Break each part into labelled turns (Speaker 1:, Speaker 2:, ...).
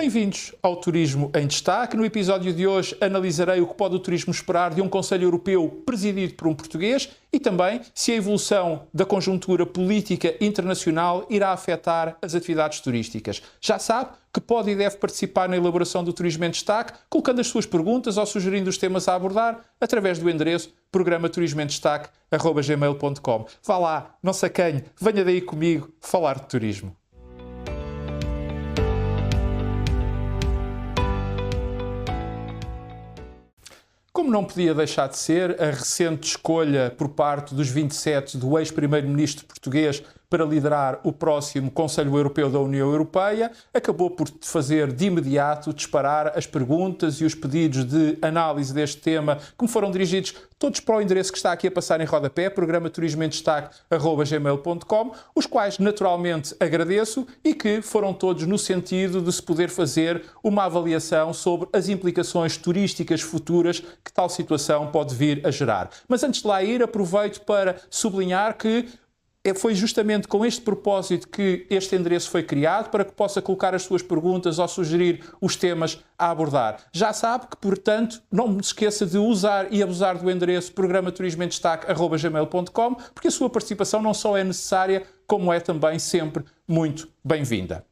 Speaker 1: Bem-vindos ao Turismo em Destaque. No episódio de hoje analisarei o que pode o turismo esperar de um Conselho Europeu presidido por um português e também se a evolução da conjuntura política internacional irá afetar as atividades turísticas. Já sabe que pode e deve participar na elaboração do Turismo em Destaque, colocando as suas perguntas ou sugerindo os temas a abordar através do endereço programa turismoemdestaque@gmail.com. Vá lá, não se acanhe, venha daí comigo falar de turismo. Como não podia deixar de ser, a recente escolha por parte dos 27 do ex-primeiro-ministro português para liderar o próximo Conselho Europeu da União Europeia acabou por fazer de imediato disparar as perguntas e os pedidos de análise deste tema que me foram dirigidos todos para o endereço que está aqui a passar em rodapé, programa turismoemdestaque@gmail.com, os quais naturalmente agradeço e que foram todos no sentido de se poder fazer uma avaliação sobre as implicações turísticas futuras que tal situação pode vir a gerar. Mas antes de lá ir, aproveito para sublinhar que foi justamente com este propósito que este endereço foi criado, para que possa colocar as suas perguntas ou sugerir os temas a abordar. Já sabe que, portanto, não me esqueça de usar e abusar do endereço programa turismoemdestaque@gmail.com, porque a sua participação não só é necessária, como é também sempre muito bem-vinda.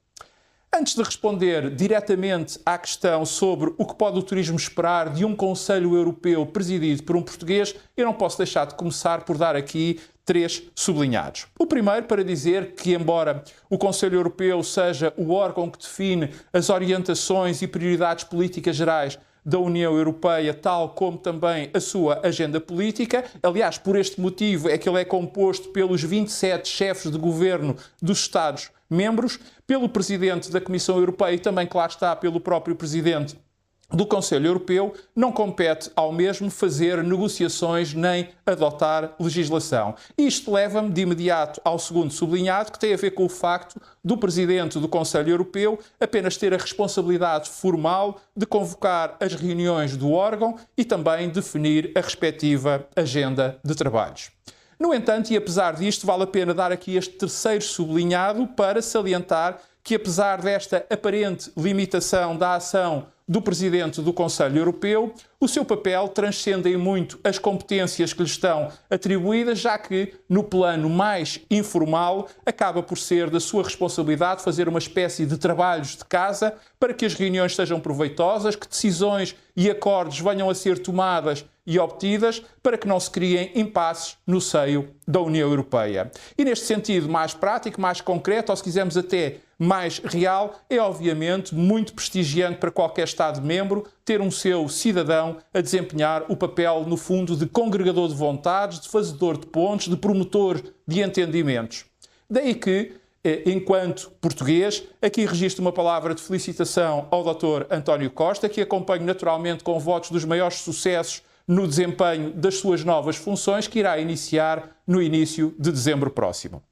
Speaker 1: Antes de responder diretamente à questão sobre o que pode o turismo esperar de um Conselho Europeu presidido por um português, eu não posso deixar de começar por dar aqui 3 sublinhados. O primeiro para dizer que, embora o Conselho Europeu seja o órgão que define as orientações e prioridades políticas gerais da União Europeia, tal como também a sua agenda política, aliás, por este motivo é que ele é composto pelos 27 chefes de governo dos Estados-membros, pelo Presidente da Comissão Europeia e também, que lá está, pelo próprio Presidente do Conselho Europeu, não compete ao mesmo fazer negociações nem adotar legislação. Isto leva-me de imediato ao segundo sublinhado, que tem a ver com o facto do Presidente do Conselho Europeu apenas ter a responsabilidade formal de convocar as reuniões do órgão e também definir a respectiva agenda de trabalhos. No entanto, e apesar disto, vale a pena dar aqui este terceiro sublinhado para salientar que, apesar desta aparente limitação da ação do Presidente do Conselho Europeu, o seu papel transcende em muito as competências que lhe estão atribuídas, já que, no plano mais informal, acaba por ser da sua responsabilidade fazer uma espécie de trabalhos de casa para que as reuniões sejam proveitosas, que decisões e acordos venham a ser tomadas e obtidas para que não se criem impasses no seio da União Europeia. E neste sentido mais prático, mais concreto, ou se quisermos até mais real, é obviamente muito prestigiante para qualquer Estado-membro ter um seu cidadão a desempenhar o papel, no fundo, de congregador de vontades, de fazedor de pontes, de promotor de entendimentos. Daí que, enquanto português, aqui registro uma palavra de felicitação ao Dr. António Costa, que acompanho naturalmente com votos dos maiores sucessos no desempenho das suas novas funções, que irá iniciar no início de dezembro próximo.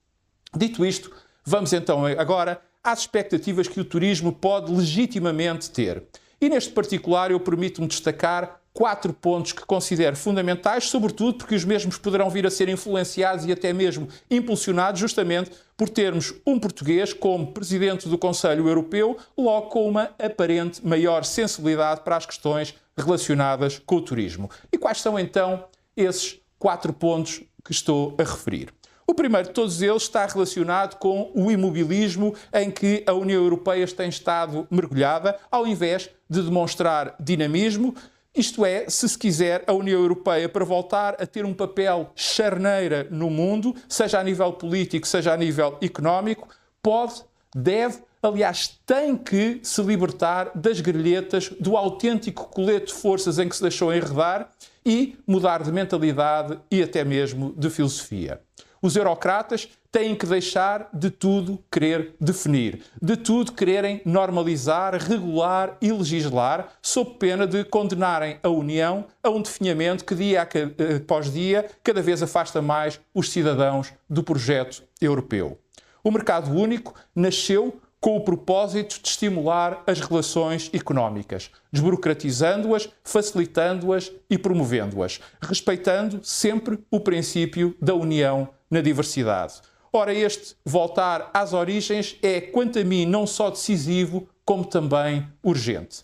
Speaker 1: Dito isto, vamos então agora às expectativas que o turismo pode legitimamente ter. E neste particular eu permito-me destacar 4 pontos que considero fundamentais, sobretudo porque os mesmos poderão vir a ser influenciados e até mesmo impulsionados justamente por termos um português como Presidente do Conselho Europeu, logo com uma aparente maior sensibilidade para as questões relacionadas com o turismo. E quais são então esses 4 pontos que estou a referir? O primeiro de todos eles está relacionado com o imobilismo em que a União Europeia tem estado mergulhada, ao invés de demonstrar dinamismo. Isto é, se quiser, a União Europeia, para voltar a ter um papel charneira no mundo, seja a nível político, seja a nível económico, pode, deve, aliás, tem que se libertar das grelhetas, do autêntico colete de forças em que se deixou enredar e mudar de mentalidade e até mesmo de filosofia. Os eurocratas têm que deixar de tudo querer definir, de tudo quererem normalizar, regular e legislar, sob pena de condenarem a União a um definhamento que, dia após dia, cada vez afasta mais os cidadãos do projeto europeu. O mercado único nasceu com o propósito de estimular as relações económicas, desburocratizando-as, facilitando-as e promovendo-as, respeitando sempre o princípio da união na diversidade. Ora, este voltar às origens é, quanto a mim, não só decisivo, como também urgente.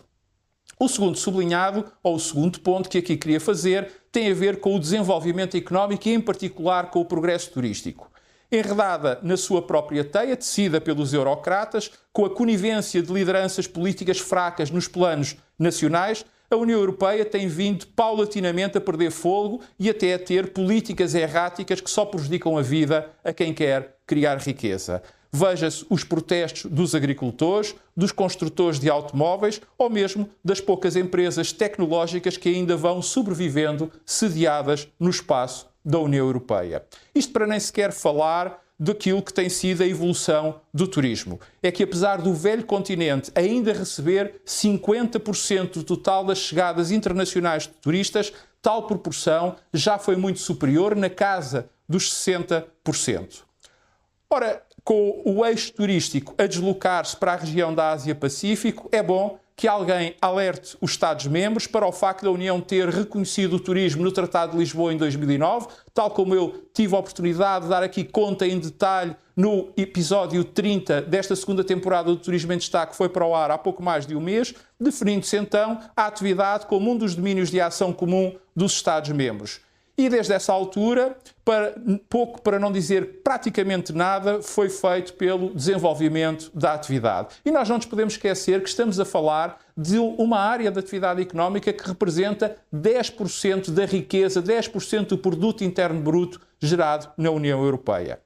Speaker 1: O segundo sublinhado, ou o segundo ponto que aqui queria fazer, tem a ver com o desenvolvimento económico e, em particular, com o progresso turístico. Enredada na sua própria teia, tecida pelos eurocratas, com a conivência de lideranças políticas fracas nos planos nacionais, a União Europeia tem vindo paulatinamente a perder fôlego e até a ter políticas erráticas que só prejudicam a vida a quem quer criar riqueza. Veja-se os protestos dos agricultores, dos construtores de automóveis ou mesmo das poucas empresas tecnológicas que ainda vão sobrevivendo sediadas no espaço da União Europeia. Isto para nem sequer falar daquilo que tem sido a evolução do turismo. É que apesar do velho continente ainda receber 50% do total das chegadas internacionais de turistas, tal proporção já foi muito superior, na casa dos 60%. Ora, com o eixo turístico a deslocar-se para a região da Ásia-Pacífico, é bom que alguém alerte os Estados-membros para o facto da União ter reconhecido o turismo no Tratado de Lisboa em 2009, tal como eu tive a oportunidade de dar aqui conta em detalhe no episódio 30 desta segunda temporada do Turismo em Destaque, que foi para o ar há pouco mais de um mês, definindo-se então a atividade como um dos domínios de ação comum dos Estados-membros. E desde essa altura, pouco para não dizer praticamente nada, foi feito pelo desenvolvimento da atividade. E nós não nos podemos esquecer que estamos a falar de uma área da atividade económica que representa 10% da riqueza, 10% do produto interno bruto gerado na União Europeia.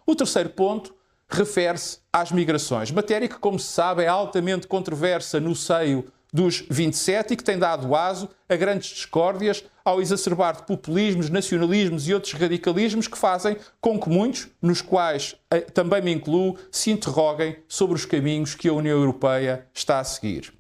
Speaker 1: O terceiro ponto refere-se às migrações, matéria que, como se sabe, é altamente controversa no seio dos 27 e que tem dado aso a grandes discórdias ao exacerbar de populismos, nacionalismos e outros radicalismos que fazem com que muitos, nos quais também me incluo, se interroguem sobre os caminhos que a União Europeia está a seguir.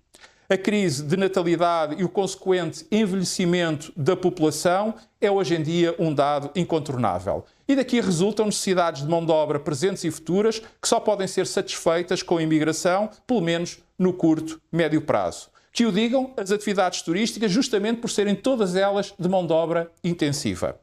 Speaker 1: A crise de natalidade e o consequente envelhecimento da população é hoje em dia um dado incontornável. E daqui resultam necessidades de mão de obra presentes e futuras que só podem ser satisfeitas com a imigração, pelo menos no curto, médio prazo. Que o digam as atividades turísticas, justamente por serem todas elas de mão de obra intensiva.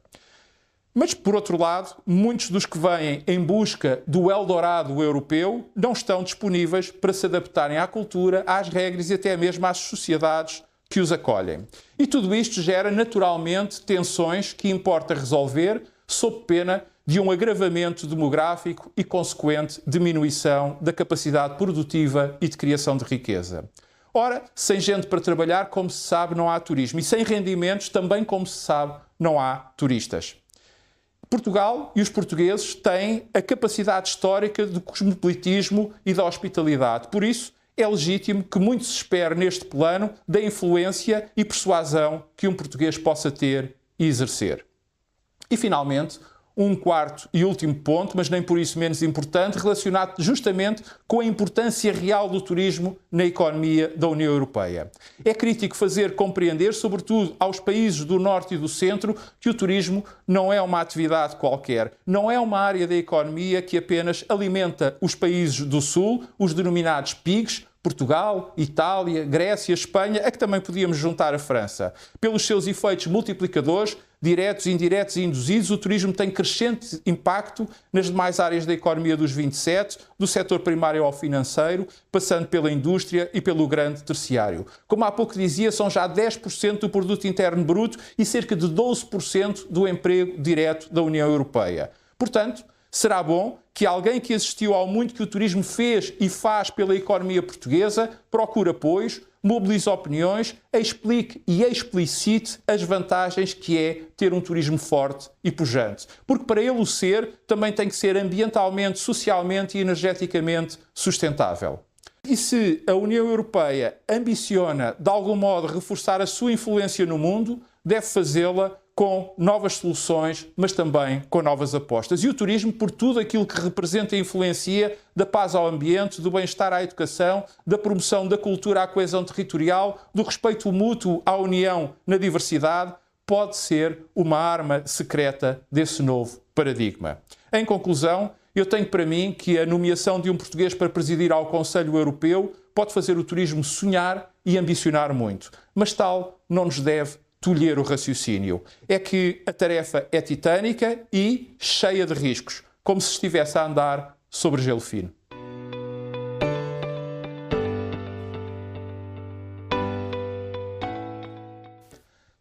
Speaker 1: Mas, por outro lado, muitos dos que vêm em busca do Eldorado europeu não estão disponíveis para se adaptarem à cultura, às regras e até mesmo às sociedades que os acolhem. E tudo isto gera naturalmente tensões que importa resolver, sob pena de um agravamento demográfico e consequente diminuição da capacidade produtiva e de criação de riqueza. Ora, sem gente para trabalhar, como se sabe, não há turismo. E sem rendimentos, também, como se sabe, não há turistas. Portugal e os portugueses têm a capacidade histórica de cosmopolitismo e da hospitalidade. Por isso, é legítimo que muito se espere neste plano da influência e persuasão que um português possa ter e exercer. E, finalmente, um quarto e último ponto, mas nem por isso menos importante, relacionado justamente com a importância real do turismo na economia da União Europeia. É crítico fazer compreender, sobretudo aos países do Norte e do Centro, que o turismo não é uma atividade qualquer, não é uma área da economia que apenas alimenta os países do Sul, os denominados PIGs, Portugal, Itália, Grécia, Espanha, a que também podíamos juntar a França. Pelos seus efeitos multiplicadores, diretos, indiretos e induzidos, o turismo tem crescente impacto nas demais áreas da economia dos 27, do setor primário ao financeiro, passando pela indústria e pelo grande terciário. Como há pouco dizia, são já 10% do produto interno bruto e cerca de 12% do emprego direto da União Europeia. Portanto, será bom que alguém que assistiu ao muito que o turismo fez e faz pela economia portuguesa procure apoios, mobilize opiniões, explique e explicite as vantagens que é ter um turismo forte e pujante. Porque para ele o ser, também tem que ser ambientalmente, socialmente e energeticamente sustentável. E se a União Europeia ambiciona, de algum modo, reforçar a sua influência no mundo, deve fazê-la com novas soluções, mas também com novas apostas. E o turismo, por tudo aquilo que representa e influencia, da paz ao ambiente, do bem-estar à educação, da promoção da cultura à coesão territorial, do respeito mútuo à união na diversidade, pode ser uma arma secreta desse novo paradigma. Em conclusão, eu tenho para mim que a nomeação de um português para presidir ao Conselho Europeu pode fazer o turismo sonhar e ambicionar muito, mas tal não nos deve tolher o raciocínio. É que a tarefa é titânica e cheia de riscos, como se estivesse a andar sobre gelo fino.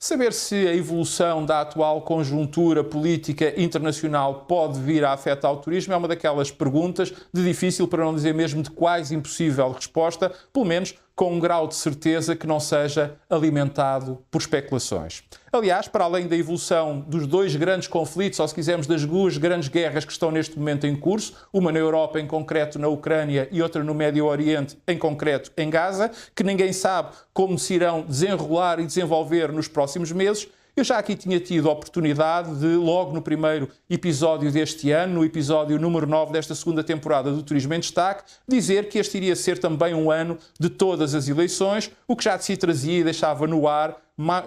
Speaker 1: Saber se a evolução da atual conjuntura política internacional pode vir a afetar o turismo é uma daquelas perguntas de difícil, para não dizer mesmo de quase impossível resposta, pelo menos com um grau de certeza que não seja alimentado por especulações. Aliás, para além da evolução dos dois grandes conflitos, ou se quisermos das duas grandes guerras que estão neste momento em curso, uma na Europa, em concreto na Ucrânia, e outra no Médio Oriente, em concreto em Gaza, que ninguém sabe como se irão desenrolar e desenvolver nos próximos meses, eu já aqui tinha tido a oportunidade de, logo no primeiro episódio deste ano, no episódio número 9 desta segunda temporada do Turismo em Destaque, dizer que este iria ser também um ano de todas as eleições, o que já de si trazia e deixava no ar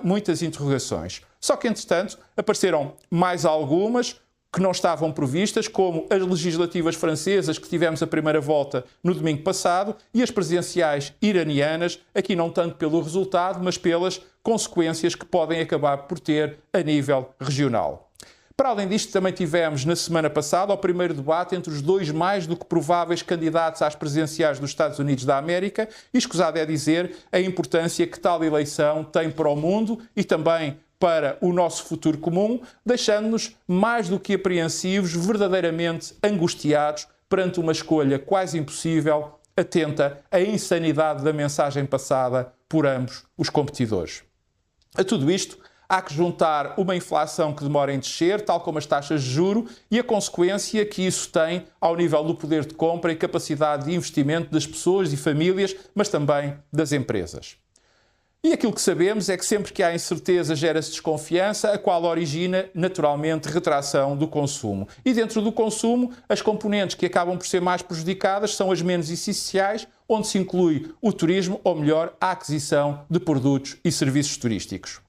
Speaker 1: muitas interrogações. Só que, entretanto, apareceram mais algumas que não estavam previstas, como as legislativas francesas que tivemos a primeira volta no domingo passado e as presidenciais iranianas, aqui não tanto pelo resultado, mas pelas consequências que podem acabar por ter a nível regional. Para além disto, também tivemos na semana passada o primeiro debate entre os dois mais do que prováveis candidatos às presidenciais dos Estados Unidos da América e escusado é dizer a importância que tal eleição tem para o mundo e também para o nosso futuro comum, deixando-nos mais do que apreensivos, verdadeiramente angustiados perante uma escolha quase impossível, atenta à insanidade da mensagem passada por ambos os competidores. A tudo isto, há que juntar uma inflação que demora em descer, tal como as taxas de juro, e a consequência que isso tem ao nível do poder de compra e capacidade de investimento das pessoas e famílias, mas também das empresas. E aquilo que sabemos é que sempre que há incerteza gera-se desconfiança, a qual origina, naturalmente, retração do consumo. E dentro do consumo, as componentes que acabam por ser mais prejudicadas são as menos essenciais, onde se inclui o turismo, ou melhor, a aquisição de produtos e serviços turísticos.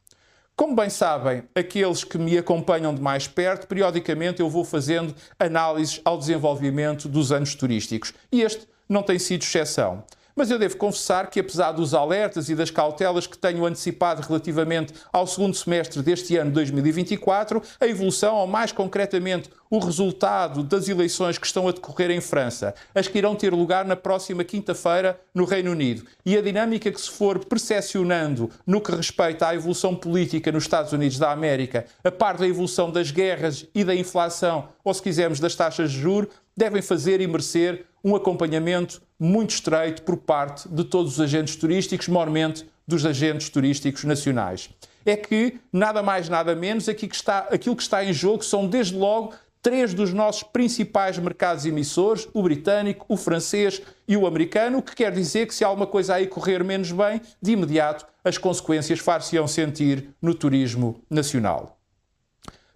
Speaker 1: Como bem sabem, aqueles que me acompanham de mais perto, periodicamente eu vou fazendo análises ao desenvolvimento dos anos turísticos. E este não tem sido exceção. Mas eu devo confessar que, apesar dos alertas e das cautelas que tenho antecipado relativamente ao segundo semestre deste ano 2024, a evolução, ou mais concretamente o resultado das eleições que estão a decorrer em França, as que irão ter lugar na próxima quinta-feira no Reino Unido, e a dinâmica que se for percepcionando no que respeita à evolução política nos Estados Unidos da América, a par da evolução das guerras e da inflação, ou se quisermos das taxas de juros, devem fazer e merecer um acompanhamento muito estreito por parte de todos os agentes turísticos, maiormente dos agentes turísticos nacionais. É que, nada mais, nada menos, aquilo que está em jogo são, desde logo, três dos nossos principais mercados emissores, o britânico, o francês e o americano, o que quer dizer que se alguma coisa aí correr menos bem, de imediato as consequências far-se-ão sentir no turismo nacional.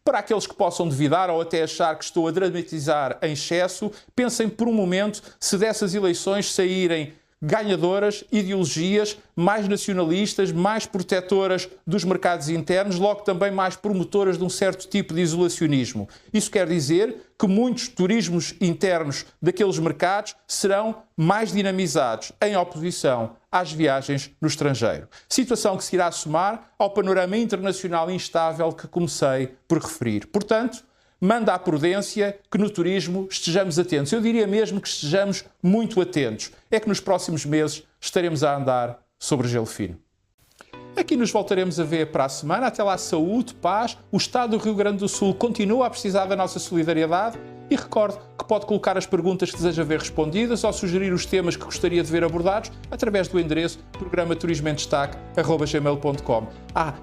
Speaker 1: Para aqueles que possam duvidar ou até achar que estou a dramatizar em excesso, pensem por um momento se dessas eleições saírem ganhadoras ideologias mais nacionalistas, mais protetoras dos mercados internos, logo também mais promotoras de um certo tipo de isolacionismo. Isso quer dizer que muitos turismos internos daqueles mercados serão mais dinamizados em oposição às viagens no estrangeiro. Situação que se irá somar ao panorama internacional instável que comecei por referir. Portanto, manda a prudência que no turismo estejamos atentos. Eu diria mesmo que estejamos muito atentos. É que nos próximos meses estaremos a andar sobre gelo fino. Aqui nos voltaremos a ver para a semana. Até lá, saúde, paz. O Estado do Rio Grande do Sul continua a precisar da nossa solidariedade. E recorde que pode colocar as perguntas que deseja ver respondidas ou sugerir os temas que gostaria de ver abordados através do endereço programa-turismoemdestaque@gmail.com.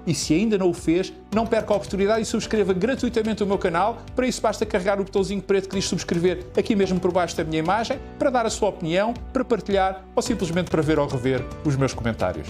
Speaker 1: E se ainda não o fez, não perca a oportunidade e subscreva gratuitamente o meu canal. Para isso basta carregar o botãozinho preto que diz subscrever aqui mesmo por baixo da minha imagem, para dar a sua opinião, para partilhar ou simplesmente para ver ou rever os meus comentários.